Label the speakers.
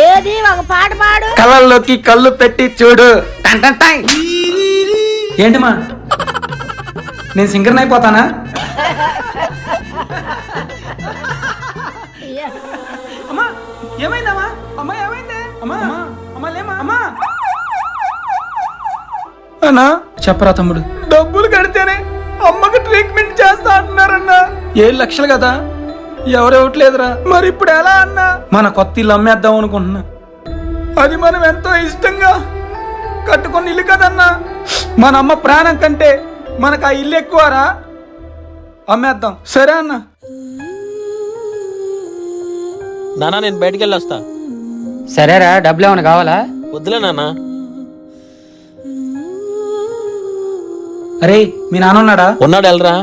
Speaker 1: ఏది ఒక పాట పాడు.
Speaker 2: కళ్ళల్లోకి కళ్ళు పెట్టి చూడు. టన్ టన్ టన్. ఏంటి మా నేను సింగర్ని అయిపోతానా? అమ్మా ఏమైందమ్మా? అమ్మా ఏమైంది? అమ్మా అమ్మా లేమా? అమ్మా అన్నా చెప్పరా తమ్ముడు. డబ్బులు కడితేనే అమ్మకి ట్రీట్మెంట్ చేస్తా అంటున్నారన్నా. 7 లక్షలు కదా, ఎవరు ఇవ్వట్లేదురా. మరి ఇప్పుడు ఎలా అన్నా? మన కొత్త ఇల్లు అమ్మేద్దాం అనుకుంటున్నా. అది మనం ఎంతో ఇష్టంగా కట్టుకుని ఇల్లు కదన్నా. మన అమ్మ ప్రాణం కంటే మనకు ఆ ఇల్లు ఎక్కువరా. అమ్మేద్దాం సరే అన్నా.
Speaker 3: నానా నేను బయటికి వెళ్ళి వస్తా.
Speaker 4: సరేరా, డబ్బులు ఏమైనా కావాలా?
Speaker 3: వద్దులే నాన్న.
Speaker 2: అరే మీ నాన్న ఉన్నాడా?
Speaker 3: ఉన్నాడు, వెళ్ళరా.